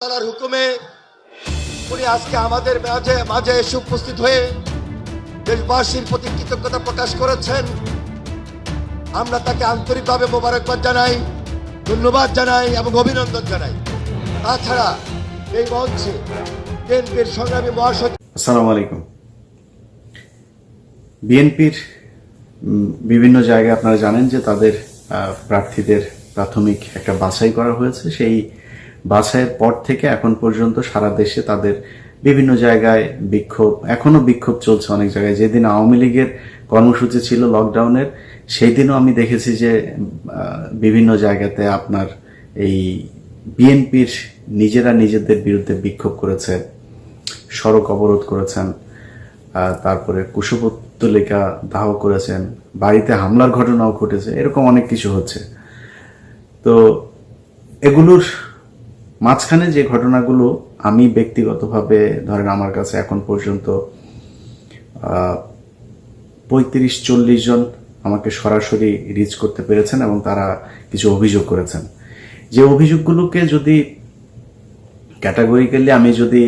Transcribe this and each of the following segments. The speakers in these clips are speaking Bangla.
তার হুকুমে উনি আজকে আমাদের মাঝে মাঝে এসে উপস্থিত হয়ে দেশবাসীর প্রতি কৃতজ্ঞতা প্রকাশ করেছেন। আমরা তাকে আন্তরিকভাবে মোবারকবাদ জানাই, ধন্যবাদ জানাই এবং অভিনন্দন জানাই। তাছাড়া এই মঞ্চে বিএনপির সংগ্রামী মহাসচিব আসসালামু আলাইকুম। বিএনপির বিভিন্ন জায়গায় আপনারা জানেন যে তাদের প্রার্থীদের প্রাথমিক একটা বাছাই করা হয়েছে। সেই বাছাইয়ের পর থেকে এখন পর্যন্ত সারা দেশে তাদের বিভিন্ন জায়গায় বিক্ষোভ, এখনো বিক্ষোভ চলছে অনেক জায়গায়। যেদিন আওয়ামী লীগের কর্মসূচি ছিল লকডাউনের, সেই দিনও আমি দেখেছি যে বিভিন্ন জায়গাতে আপনার এই বিএনপির নিজেরা নিজেদের বিরুদ্ধে বিক্ষোভ করেছে, সড়ক অবরোধ করেছেন, তারপরে কুশপুত্তলিকা দাহ করেছেন, বাড়িতে হামলার ঘটনাও ঘটেছে, এরকম অনেক কিছু হচ্ছে। তো এগুলোর মাঝখানে যে ঘটনাগুলো আমি ব্যক্তিগতভাবে ধরেন আমার কাছে এখন পর্যন্ত 35-40 জন আমাকে সরাসরি রিচ করতে পেরেছেন এবং তারা কিছু অভিযোগ করেছেন। যে অভিযোগগুলোকে যদি ক্যাটাগরিক্যালি আমি যদি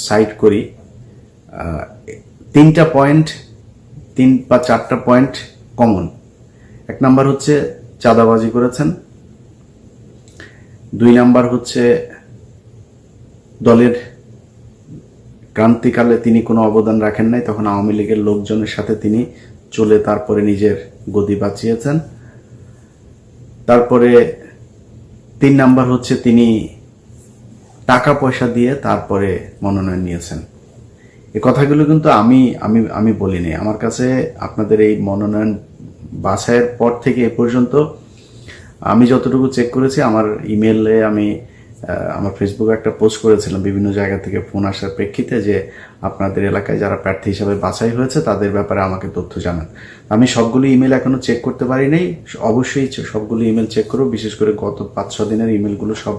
সাইট করি, 3 বা 4টা পয়েন্ট কমন। 1 নাম্বার হচ্ছে চাঁদাবাজি করেছেন, 2 নাম্বার হচ্ছে দলের ক্রান্তিকালে তিনি কোনো অবদান রাখেন নাই, তখন আওয়ামী লীগের লোকজনের সাথে তিনি চলে তারপরে নিজের গদি বাঁচিয়েছেন। তারপরে 3 নাম্বার হচ্ছে তিনি টাকা পয়সা দিয়ে তারপরে মনোনয়ন নিয়েছেন। এই কথাগুলো কিন্তু আমি বলিনি। আমার কাছে আপনাদের এই মনোনয়ন বাছাইয়ের পর থেকে এ পর্যন্ত আমি যতটুকু চেক করেছি, আমার ইমেলে আমি আমার ফেসবুকে একটা পোস্ট করেছিলাম বিভিন্ন জায়গা থেকে ফোন আসার প্রেক্ষিতে যে আপনাদের এলাকায় যারা প্রার্থী হিসাবে বাছাই হয়েছে তাদের ব্যাপারে আমাকে তথ্য জানান। আমি সবগুলো ইমেল এখনো চেক করতে পারি নাই। অবশ্যই সবগুলো ইমেল চেক করব, বিশেষ করে গত 5-6 দিনের ইমেলগুলো সব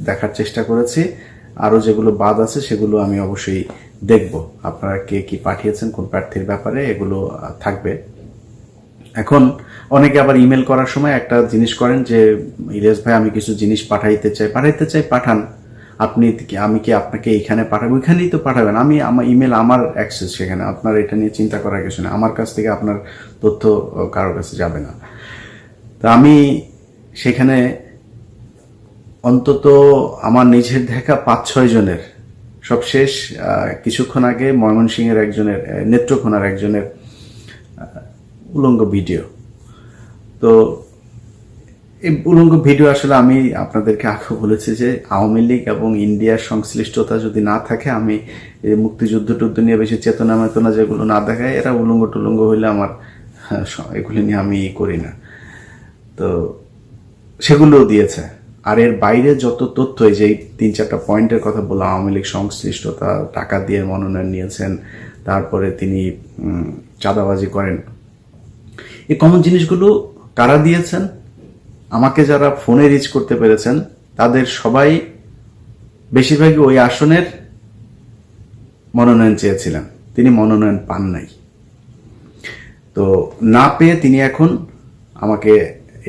দেখার চেষ্টা করেছি। আরও যেগুলো বাদ আছে সেগুলো আমি অবশ্যই দেখব। আপনারা কে কি পাঠিয়েছেন কোন প্রার্থীর ব্যাপারে এগুলো থাকবে। এখন অনেকে আবার ইমেল করার সময় একটা জিনিস করেন যে ইলিয়াস ভাই আমি কিছু জিনিস পাঠাইতে চাই, পাঠান। আমি কি আপনাকে এখানে পাঠাবো? ওইখানেই তো পাঠাবেন। আমার ইমেল আমার অ্যাক্সেস সেখানে, আপনার এটা নিয়ে চিন্তা করার কিছু নেই। আমার কাছ থেকে আপনার তথ্য কারোর কাছে যাবে না। তা আমি সেখানে অন্তত আমার নিজের দেখা 5-6 জনের, সবশেষ কিছুক্ষণ আগে ময়মনসিংহের একজনের, নেত্রকোনার একজনের উলঙ্গ ভিডিও। তো এই উলঙ্গ ভিডিও আসলে আমি আপনাদেরকে আগে বলেছি যে আওয়ামী লীগ এবং ইন্ডিয়ার সংশ্লিষ্টতা যদি না থাকে, আমি মুক্তিযুদ্ধ টুদ্ধ নিয়ে বেশি চেতনা মেতনা যেগুলো না দেখায়, এরা উলঙ্গ টুলঙ্গ হইলে আমার এগুলি নিয়ে আমি করি না। তো সেগুলোও দিয়েছে। আর এর বাইরে যত তথ্য, এই যে 3-4টা পয়েন্টের কথা বললাম, আওয়ামী লীগ সংশ্লিষ্টতা, টাকা দিয়ে মনোনয়ন নিয়েছেন, তারপরে তিনি চাঁদাবাজি করেন, এই কমন জিনিসগুলো কারা দিয়েছেন? আমাকে যারা ফোনে রিচ করতে পেরেছেন তাদের সবাই বেশিরভাগই ওই আসনের মনোনয়ন চেয়েছিলেন, তিনি মনোনয়ন পান নাই। তো না পেয়ে তিনি এখন আমাকে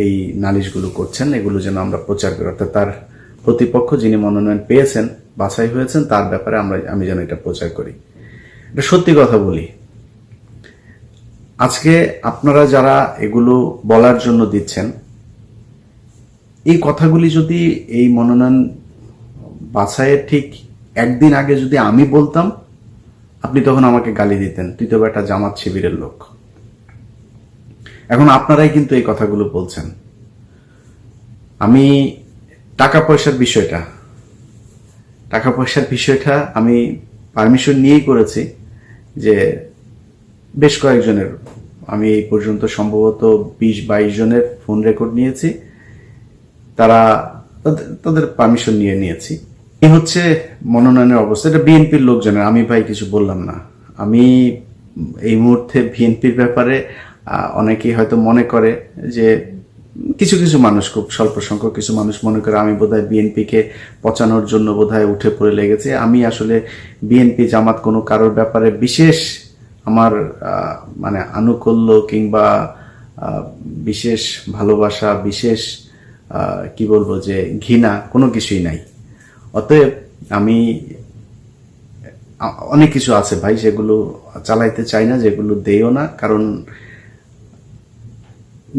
এই নালিশগুলো করছেন, এগুলো যেন আমরা প্রচার করি, অর্থাৎ তার প্রতিপক্ষ যিনি মনোনয়ন পেয়েছেন, বাছাই হয়েছেন, তার ব্যাপারে আমি যেন এটা প্রচার করি। এটা সত্যি কথা বলি, আজকে আপনারা যারা এগুলো বলার জন্য দিচ্ছেন, এই কথাগুলি যদি এই মনোনয়ন বাছাইয়ের ঠিক 1 দিন আগে যদি আমি বলতাম, আপনি তখন আমাকে গালি দিতেন, তুই তো একটা জামাত শিবিরের লোক। এখন আপনারাই কিন্তু এই কথাগুলো বলছেন। আমি টাকা পয়সার বিষয়টা আমি পারমিশন নিয়েই করেছি যে বেশ কয়েকজনের, আমি এই পর্যন্ত সম্ভবত 20-22 জনের ফোন রেকর্ড নিয়েছি, তাদের পারমিশন নিয়েছি। এই হচ্ছে মনোনয়নের অবস্থা। এটা বিএনপির লোকজনের, আমি ভাই কিছু বললাম না। আমি এই মুহূর্তে বিএনপির ব্যাপারে অনেকেই হয়তো মনে করে যে কিছু মানুষ, খুব স্বল্প সংখ্যক কিছু মানুষ মনে করে আমি বোধহয় বিএনপিকে পচানোর জন্য বোধহয় উঠে পড়ে লেগেছে। আমি আসলে বিএনপি জামাত কোনো কারোর ব্যাপারে বিশেষ আমার মানে আনুকূল্য কিংবা বিশেষ ভালোবাসা, বিশেষ কি বলবো যে ঘৃণা, কোনো কিছুই নাই। অতএব আমি অনেক কিছু আছে ভাই, সেগুলো চালাইতে চাই না, যেগুলো দেইও না, কারণ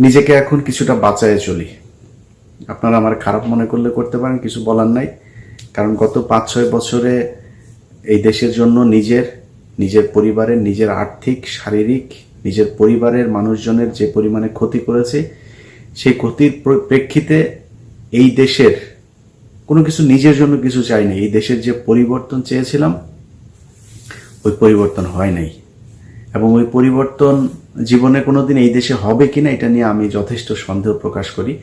নিজেকে এখন কিছুটা বাঁচায় চলি। আপনারা আমার খারাপ মনে করলে করতে পারেন, কিছু বলার নাই। কারণ গত 5-6 বছরে এই দেশের জন্য নিজের পরিবারের, নিজের আর্থিক, শারীরিক, নিজের পরিবারের মানুষজনের যে পরিমাণে ক্ষতি করেছে, সেই ক্ষতির প্রেক্ষিতে এই দেশের কোনো কিছু নিজের জন্য কিছু চাই না। এই দেশের যে পরিবর্তন চেয়েছিলাম, ওই পরিবর্তন হয় নাই, এবং ওই পরিবর্তন জীবনে কোনোদিন এই দেশে হবে কিনা এটা নিয়ে আমি যথেষ্ট সন্দেহ প্রকাশ করি।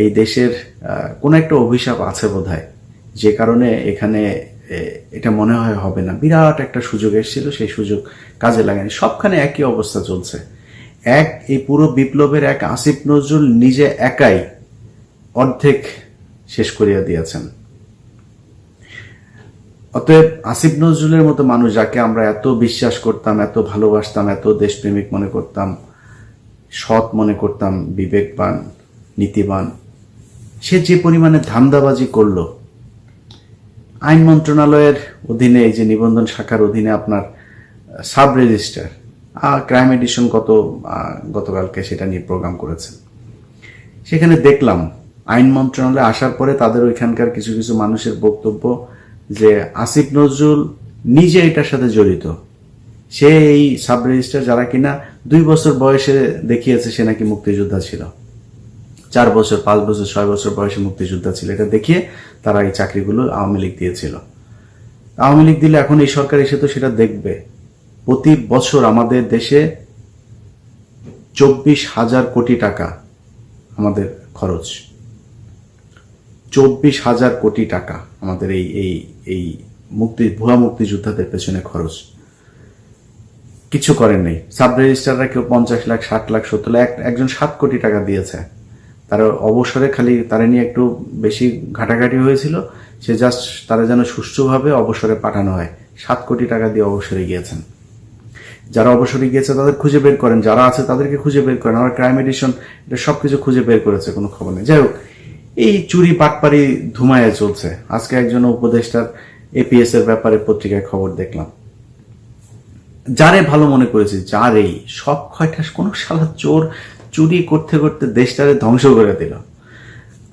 এই দেশের কোনো একটা অভিশাপ আছে বোধহয়, যে কারণে এখানে এটা মনে হয় হবে না। বিরাট একটা সুযোগ এসেছিল, সেই সুযোগ কাজে লাগেনি। সবখানে একই অবস্থা চলছে। এই পুরো বিপ্লবের আসিফ নজরুল নিজে একাই অর্ধেক শেষ করিয়া দিয়েছেন। অতএব আসিফ নজরুলের মতো মানুষ, যাকে আমরা এত বিশ্বাস করতাম, এত ভালোবাসতাম, এত দেশপ্রেমিক মনে করতাম, সৎ মনে করতাম, বিবেকবান, নীতিবান, সে যে পরিমাণে ধান্দাবাজি করলো। আইন মন্ত্রণালয়ের অধীনে, এই যে নিবন্ধন শাখার অধীনে আপনার সাব রেজিস্ট্রার, ক্রাইম এডিশন গতকালকে সেটা নিয়ে প্রোগ্রাম করেছেন। সেখানে দেখলাম আইন মন্ত্রণালয়ে আসার পরে তাদের ওইখানকার কিছু কিছু মানুষের বক্তব্য যে আসিফ নজরুল নিজে এটার সাথে জড়িত। সে এই সাব রেজিস্ট্রার, যারা কিনা 2 বছর বয়সে দেখিয়েছে সে নাকি মুক্তিযোদ্ধা ছিল, 4 বছর, 5 বছর, 6 বছর বয়সে মুক্তিযোদ্ধা ছিল, এটা দেখিয়ে তারা এই চাকরিগুলো আওয়ামী লীগ দিয়েছিল। আওয়ামী লীগ দিলে এখন এই সরকার এসে তো সেটা দেখবে। প্রতি বছর আমাদের দেশে 24,000 কোটি টাকা আমাদের খরচ, 24,000 কোটি টাকা আমাদের এই ভুয়া মুক্তিযোদ্ধাদের পেছনে খরচ। কিছু করেন নেই। সাব রেজিস্ট্রাররা কেউ 50 লাখ, 60 লাখ, 70 লাখ, একজন 7 কোটি টাকা দিয়েছে। তারা অবসরে খালি তারা নিয়ে একটু বেশি ঘাটাঘাটি হয়েছিল, সে জাস্ট তারা যেন সুষ্ঠুভাবে অবসরে পাঠানো হয়, 7 কোটি টাকা দিয়ে অবসরে গিয়েছেন। যারা অবসরে গিয়েছে তাদের খুঁজে বের করেন, যারা আছে তাদেরকে খুঁজে বের করেন। আমার ক্রাইম এডিশন এটা সবকিছু খুঁজে বের করেছে, কোনো খবর নেই। যাই হোক, এই চুরি পাটপাড়ি ধুমায় চলছে। আজকে একজন উপদেষ্টার এপিএস এর ব্যাপারে পত্রিকায় খবর দেখলাম। যারে ভালো মনে করেছি, যার এই সব কয়টা কোন শালা চোর চুরি করতে করতে দেশটারে ধ্বংস করে দিল।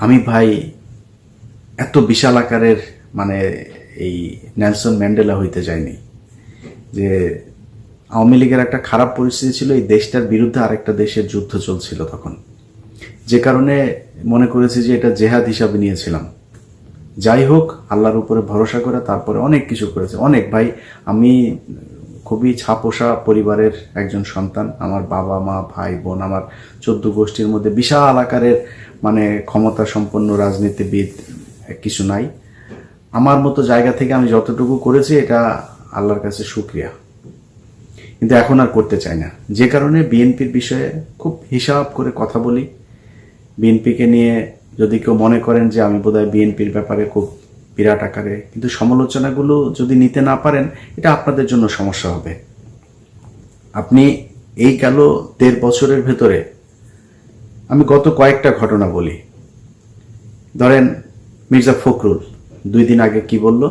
আমি ভাই এত বিশাল আকারের এই নেলসন ম্যান্ডেলা হইতে যায়নি। যে আওয়ামী লীগের একটা খারাপ পরিস্থিতি ছিল, এই দেশটার বিরুদ্ধে আরেকটা দেশের যুদ্ধ চলছিল তখন, যে কারণে মনে করেছি যে এটা জেহাদ হিসাবে নিয়েছিলাম। যাই হোক, আল্লাহর উপরে ভরসা করে তারপরে অনেক কিছু করেছে। অনেক ভাই, আমি খুবই ছাপোষা পরিবারের একজন সন্তান। আমার বাবা মা ভাই বোন, আমার 14 গোষ্ঠীর মধ্যে বিশাল আকারের ক্ষমতা সম্পন্ন রাজনীতিবিদ কিছু নাই। আমার মতো জায়গা থেকে আমি যতটুকু করেছি এটা আল্লাহর কাছে শুকরিয়া, কিন্তু এখন আর করতে চাই না। যে কারণে বিএনপির বিষয়ে খুব হিসাব করে কথা বলি। বিএনপিকে নিয়ে যদি কেউ মনে করেন যে আমি বোধহয় বিএনপির ব্যাপারে খুব বিরাট আকারে, কিন্তু সমালোচনাগুলো যদি নিতে না পারেন, এটা আপনাদের জন্য সমস্যা হবে। আপনি এই গেল 1.5 বছরের ভেতরে আমি গত কয়েকটা ঘটনা বলি। ধরেন মির্জা ফখরুল 2 দিন আগে কি বলল,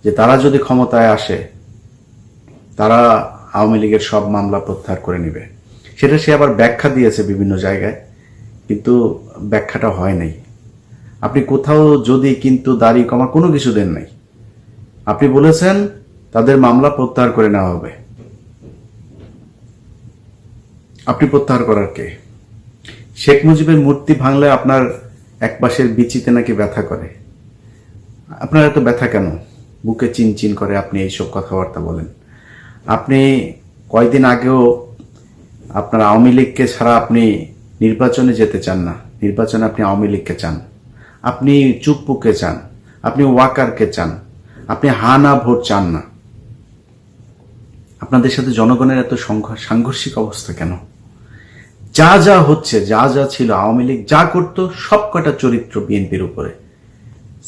যে তারা যদি ক্ষমতায় আসে তারা আওয়ামী লীগের সব মামলা প্রত্যাহার করে নেবে। সেটা সে আবার ব্যাখ্যা দিয়েছে বিভিন্ন জায়গায়, কিন্তু ব্যাখ্যাটা হয় নাই। আপনি কোথাও যদি কিন্তু দাড়ি কমা কোনো কিছু দেন নাই। আপনি বলেছেন তাদের মামলা প্রত্যাহার করে নেওয়া হবে। আপনি প্রত্যাহার করার কে? শেখ মুজিবের মূর্তি ভাঙলে আপনার এক পাশের বিচিতে নাকি ব্যথা করে। আপনার এত ব্যথা কেন? বুকে চিনচিন করে আপনি এইসব কথাবার্তা বলেন। আপনি কয়দিন আগেও আপনার আওয়ামী লীগকে ছাড়া আপনি নির্বাচনে যেতে চান না। নির্বাচনে আপনি আওয়ামী লীগকে চান, আপনি চুপ্পুকে চান, আপনি ওয়াকারকে চান, আপনি হা না ভোট চান না। আপনাদের সাথে জনগণের এত সাংঘর্ষিক অবস্থা কেন? যা যা হচ্ছে, যা যা ছিল, আওয়ামী লীগ যা করতো সব কটা চরিত্র বিএনপির উপরে।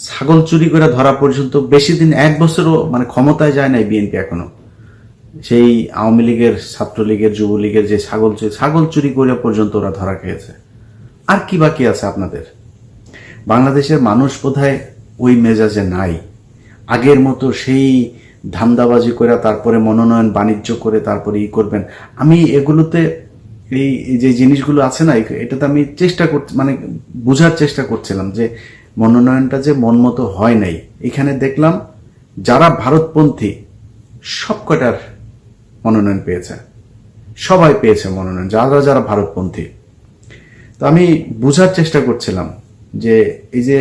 ছাগল চুরি করে ধরা পর্যন্ত বেশি দিন, 1 বছরও ক্ষমতায় যায় নাই বিএনপি এখনো। সেই আওয়ামী লীগের, ছাত্রলীগের, যুবলীগের যে ছাগল চুরি করে পর্যন্ত ওরা ধরা খেয়েছে। আর কি বাকি আছে আপনাদের? বাংলাদেশের মানুষ বোধহয় ওই মেজাজে নাই। আগের মতো সেই ধান্দাবাজি করে তারপরে মনোনয়ন বাণিজ্য করে তারপরে করবেন। আমি এগুলোতে এই যে জিনিসগুলো আছে না, এটাতে আমি চেষ্টা করছি, মানে বোঝার চেষ্টা করছিলাম যে মনোনয়নটা যে মন মতো হয় নাই। এখানে দেখলাম যারা ভারতপন্থী সব কটার মনোনয়ন পেয়েছে, সবাই পেয়েছে মনোনয়ন, যারা যারা ভারতপন্থী। তো আমি বোঝার চেষ্টা করছিলাম যে এই যে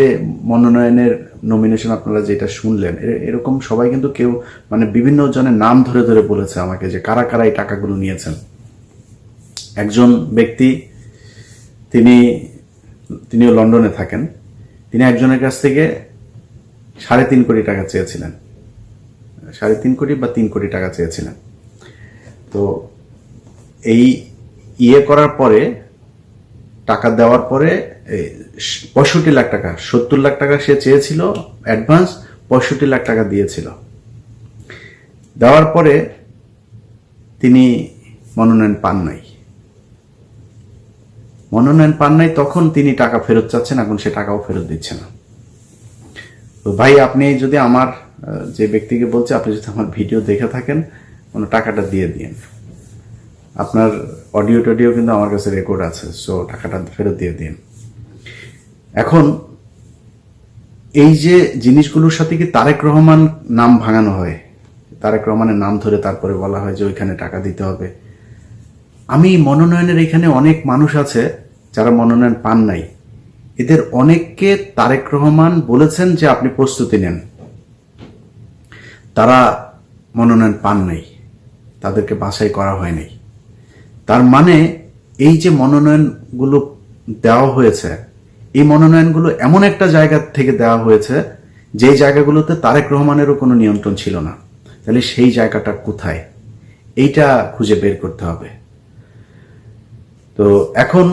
মনোনয়নের নমিনেশন আপনারা যেটা শুনলেন, এরকম সবাই কিন্তু কেউ মানে বিভিন্ন জনের নাম ধরে ধরে বলেছে আমাকে যে কারা কারা এই টাকাগুলো নিয়েছেন। একজন ব্যক্তি, তিনিও লন্ডনে থাকেন, তিনি একজনের কাছ থেকে 3.5 কোটি টাকা চেয়েছিলেন, 3.5 কোটি বা 3 কোটি টাকা চেয়েছিলেন। তো এই করার পরে, টাকা দেওয়ার পরে 65 লাখ টাকা, 70 লাখ টাকা সে চেয়েছিল অ্যাডভান্স, 65 লাখ টাকা দিয়েছিল। দেওয়ার পরে তিনি মনোনয়ন পান নাই, তখন তিনি টাকা ফেরত চাচ্ছেন, এখন সে টাকাও ফেরত দিচ্ছে না। তো ভাই, আপনি যদি আমার, যে ব্যক্তিকে বলছে, আপনি যদি আমার ভিডিও দেখে থাকেন, কোনো টাকাটা দিয়ে দিন। আপনার অডিও টডিও কিন্তু আমার কাছে রেকর্ড আছে, সো টাকাটা ফেরত দিয়ে দিন। এখন এই যে জিনিসগুলোর সাথে কি তারেক রহমান নাম ভাঙানো হয়, তারেক রহমানের নাম ধরে তারপরে বলা হয় যে ওইখানে টাকা দিতে হবে। আমি মনোনয়নের এখানে অনেক মানুষ আছে যারা মনোনয়ন পান নাই, এদের অনেককে তারেক রহমান বলেছেন যে আপনি প্রস্তুতি নেন, তারা মনোনয়ন পান নাই, তাদেরকে বাছাই করা হয় নাই। তার মানে এই যে মনোনয়নগুলো দেওয়া হয়েছে, এই মনোনয়নগুলো এমন একটা জায়গা থেকে দেওয়া হয়েছে যে জায়গাগুলোতে তারেক রহমানেরও কোনো নিয়ন্ত্রণ ছিল না। তাহলে সেই জায়গাটা কোথায়, এইটা খুঁজে বের করতে হবে। তো এখন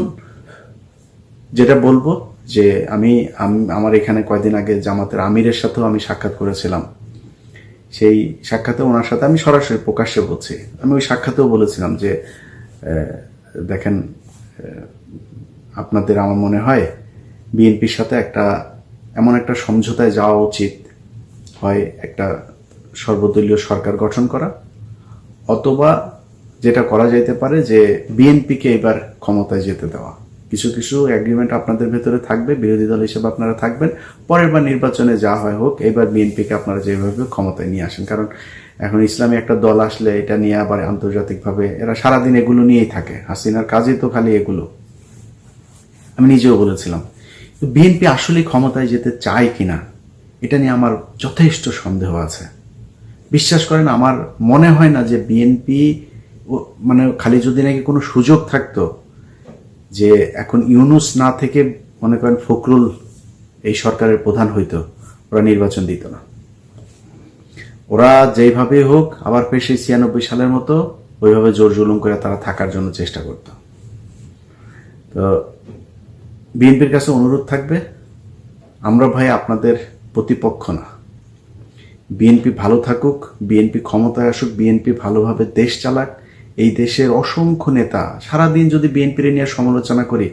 যেটা বলবো যে আমার এখানে কয়েকদিন আগে জামাতের আমিরের সাথেও আমি সাক্ষাৎ করেছিলাম। সেই সাক্ষাতে ওনার সাথে আমি সরাসরি প্রকাশ্যে বলছি, আমি ওই সাক্ষাতেও বলেছিলাম যে দেখেন, আপনাদের আমার মনে হয় বিএনপির সাথে এমন একটা সমঝোতায় যাওয়া উচিত, হয় একটা সর্বদলীয় সরকার গঠন করা, অথবা যেটা করা যাইতে পারে যে বিএনপিকে এবার ক্ষমতায় যেতে দেওয়া। কিছু কিছু এগ্রিমেন্ট আপনাদের ভেতরে থাকবে, বিরোধী দল হিসেবে আপনারা থাকবেন, পরের বার নির্বাচনে যা হয় হোক, এবার বিএনপিকে আপনারা যেভাবে ক্ষমতায় নিয়ে আসেন। কারণ এখন ইসলামী একটা দল আসলে এটা নিয়ে আবার আন্তর্জাতিকভাবে এরা সারাদিন এগুলো নিয়েই থাকে, হাসিনার কাজই তো খালি এগুলো। আমি নিজেও বলেছিলাম, বিএনপি আসলে ক্ষমতায় যেতে চায় কিনা এটা নিয়ে আমার যথেষ্ট সন্দেহ আছে। বিশ্বাস করেন, আমার মনে হয় না যে বিএনপি, মানে খালি যদি নাকি কোনো সুযোগ থাকতো যে এখন ইউনূস না থেকে মনে করেন ফখরুল এই সরকারের প্রধান হইতো, ওরা নির্বাচন দিত না। ওরা যেভাবে হোক আবার ফের সেই 96 সালের মতো ওইভাবে জোর জুলুম করে তারা থাকার জন্য চেষ্টা করত। তো বিএনপির কাছে অনুরোধ থাকবে, আমরা ভাই আপনাদের প্রতিপক্ষ না। বিএনপি ভালো থাকুক, বিএনপি ক্ষমতায় আসুক, বিএনপি ভালোভাবে দেশ চালাক। এই দেশের অসংখ্য নেতা সারাদিন যদি বিএনপির নিয়ে সমালোচনা করি,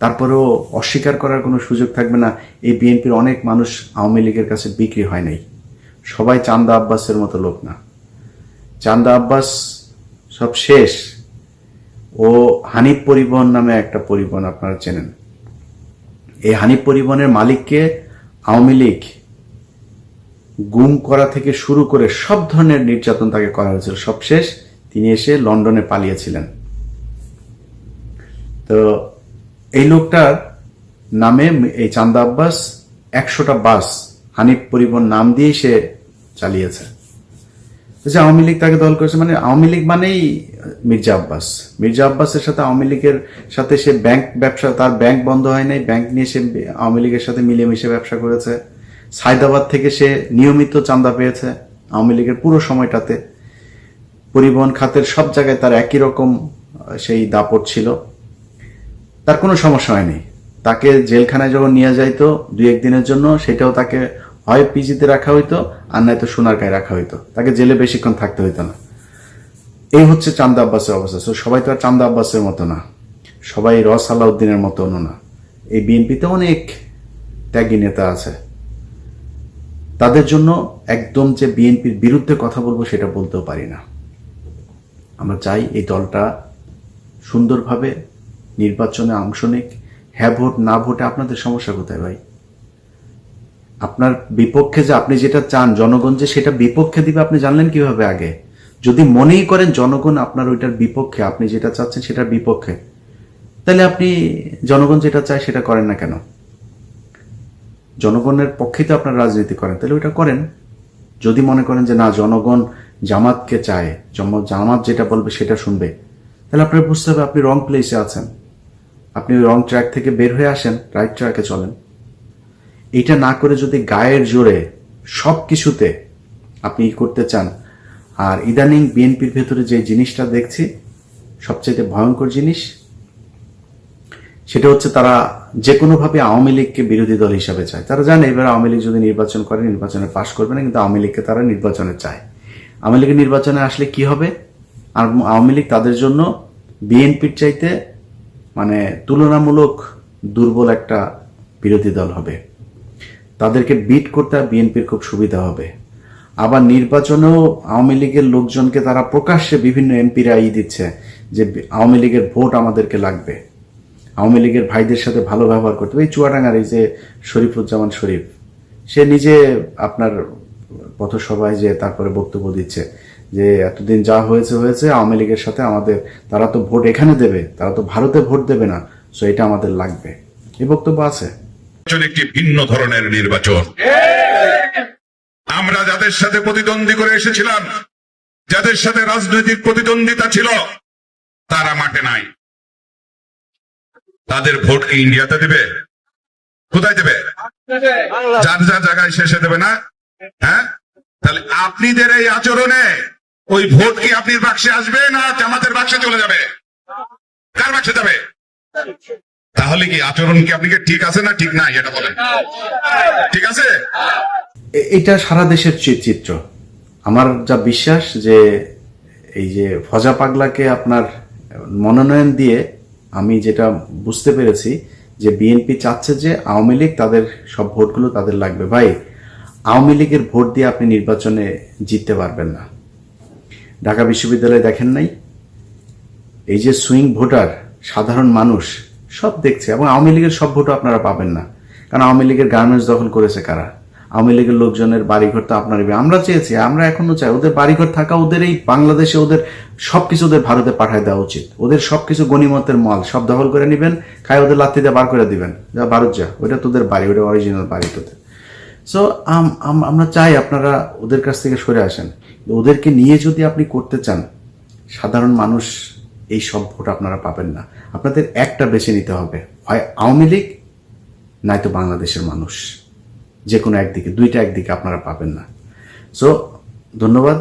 তারপরেও অস্বীকার করার কোনো সুযোগ থাকবে না এই বিএনপির অনেক মানুষ আওয়ামী লীগের কাছে বিক্রি হয় নাই। সবাই চান্দা আব্বাসের মতো লোক না। চান্দা আব্বাস সব শেষ। ও হানিফ পরিবহন নামে একটা পরিবহন আপনারা চেনেন, এই হানিফ পরিবহনের মালিককে আওয়ামী লীগ গুম করা থেকে শুরু করে সব ধরনের নির্যাতন তাকে করা হয়েছিল। সবশেষ তিনি এসে লন্ডনে পালিয়েছিলেন। তো এই লোকটার নামে এই চান্দা আব্বাস 100টা বাস হানিফ পরিবহন নাম দিয়ে সে চালিয়েছে। আওয়ামী লীগ তাকে দল করেছে, মানে আওয়ামী লীগ মানেই মির্জা আব্বাস। মির্জা আব্বাসের সাথে আওয়ামী লীগের সাথে সে ব্যাংক ব্যবসা, তার ব্যাংক বন্ধ হয় নাই, ব্যাংক নিয়ে সে আওয়ামী লীগের সাথে মিলেমিশে ব্যবসা করেছে। সায়দাবাদ থেকে সে নিয়মিত চাঁদা পেয়েছে আওয়ামী লীগের পুরো সময়টাতে। পরিবহন খাতের সব জায়গায় তার একই রকম সেই দাপট ছিল, তার কোনো সমস্যা হয়নি। তাকে জেলখানায় যখন নিয়ে যাইতো 2-1 দিনের জন্য, সেটাও তাকে হয় পিজিতে রাখা হইতো আর নয়তো সোনারগাঁয়ে রাখা হইতো, তাকে জেলে বেশিক্ষণ থাকতে হইতো না। এই হচ্ছে চান্দা আব্বাসের অবস্থা। সবাই তো আর চান্দা আব্বাসের মতো না, সবাই রস আলাউদ্দিনের মতো না। এই বিএনপিতে অনেক ত্যাগী নেতা আছে, তাদের জন্য একদম যে বিএনপির বিরুদ্ধে কথা বলবো সেটা বলতেও পারি না। আমরা চাই এই দলটা সুন্দরভাবে নির্বাচনে অংশ নিক। হ্যাঁ ভোট না ভোটে আপনাদের সমস্যা কোথায় ভাই? আপনার বিপক্ষে যে আপনি যেটা চান জনগণ যে সেটা বিপক্ষে দিবে আপনি জানলেন কিভাবে আগে? যদি মনেই করেন জনগণ আপনার ওইটার বিপক্ষে, আপনি যেটা চাচ্ছেন সেটার বিপক্ষে, তাহলে আপনি জনগণ যেটা চায় সেটা করেন না কেন? জনগণের পক্ষে তো আপনার রাজনীতি করেন, তাহলে ওইটা করেন। যদি মনে করেন যে না জনগণ জামাতকে চায়, জামাত যেটা বলবে সেটা শুনবে, তাহলে আপনার বুঝতে হবে আপনি রং প্লেসে আছেন। আপনি রং ট্র্যাক থেকে বের হয়ে আসেন, রাইট ট্র্যাকে চলেন। এটা না করে যদি গায়ের জোরে সব কিছুতে আপনি করতে চান, আর ইদানিং বিএনপির ভেতরে যে জিনিসটা দেখছি সবচেয়ে ভয়ঙ্কর জিনিস, সেটা হচ্ছে তারা যে কোনোভাবে আওয়ামী লীগকে বিরোধী দল হিসাবে চায়। তারা জানে এবার আওয়ামী লীগ যদি নির্বাচন করে নির্বাচনে পাশ করবে না, কিন্তু আওয়ামী লীগকে তারা নির্বাচনে চায়। আওয়ামী লীগের নির্বাচনে আসলে কি হবে? আর আওয়ামী লীগ তাদের জন্য বিএনপির চাইতে মানে তুলনামূলক দুর্বল একটা বিরোধী দল হবে। তাদেরকে বিট করতে বিএনপির খুব সুবিধা হবে। আবার নির্বাচনেও আওয়ামী লীগের লোকজনকে তারা প্রকাশ্যে বিভিন্ন এমপিরা দিচ্ছে যে আওয়ামী লীগের ভোট আমাদেরকে লাগবে, আওয়ামী লীগের ভাইদের সাথে ভালো ব্যবহার করতে হবে। এই চুয়াডাঙ্গার এই যে শরীফুজ্জামান শরীফ, সে নিজে আপনার পথসভায় যে তারপরে বক্তব্য দিচ্ছে যে এতদিন যা হয়েছে হয়েছে, আওয়ামী লীগের সাথে আমাদের, তারা তো ভোট এখানে দেবে, তারা তো ভারতে ভোট দেবে না, সো এটা আমাদের লাগবে, এই বক্তব্য আছে। একটি ভিন্ন ধরনের নির্বাচন। আমরা যাদের সাথে প্রতিদ্বন্দ্বী করে এসেছিলাম, যাদের সাথে রাজনৈতিক প্রতিদ্বন্দ্বিতা ছিল, তারা মাঠে নাই। তাদের ভোট কি ইন্ডিয়াতে দেবে? কোথায় দেবে? যার যার জায়গায় শেষে দেবে না? হ্যাঁ, তাহলে আপনাদের এই আচরণে ওই ভোট কি আপনার বাক্সে আসবে না জামাতের বাক্সে চলে যাবে? কার বাক্সে যাবে? তাহলে কি আচরণ কি আপনি ঠিক আছে না ঠিক নাই এটা বলেন? ঠিক আছে? এটা সারা দেশের চিত্র। আমার যা বিশ্বাস যে এই যে ফজা পাগলাকে আপনার মনোনয়ন দিয়ে আমি যেটা বুঝতে পেরেছি যে বিএনপি চাচ্ছে যে আওয়ামী লীগ তাদের সব ভোটগুলো তাদের লাগবে। ভাই, আওয়ামী লীগের ভোট দিয়ে আপনি নির্বাচনে জিততে পারবেন না। ঢাকা বিশ্ববিদ্যালয়ে দেখেন নাই এই যে সুইং ভোটার, সাধারণ মানুষ সব দেখছে, এবং আওয়ামী লীগের সব ভোটও আপনারা পাবেন না। কারণ আওয়ামী লীগের গার্মেন্টস দখল করেছে কারা? আওয়ামী লীগের লোকজনের বাড়িঘর তো আপনার, আমরা চেয়েছি, আমরা এখনো চাই ওদের বাড়িঘর থাকা, ওদের এই বাংলাদেশে ওদের সবকিছু ওদের ভারতে পাঠায় দেওয়া উচিত। ওদের সবকিছু গণিমতের মাল সব দখল করে নিবেন, খায় ওদের লাত্তি দিয়ে বার করে দিবেন, যা ভারত যা, ওইটা তোদের বাড়ি, ওটা অরিজিনাল বাড়ি তোদের। সো আমরা চাই আপনারা ওদের কাছ থেকে সরে আসেন। ওদেরকে নিয়ে যদি আপনি করতে চান, সাধারণ মানুষ এই সব ভোট আপনারা পাবেন না। আপনাদের একটা বেছে নিতে হবে, হয় আওয়ামী লীগ নয়তো বাংলাদেশের মানুষ, যে কোনো একদিকে, দুইটা একদিকে আপনারা পাবেন না। সো ধন্যবাদ।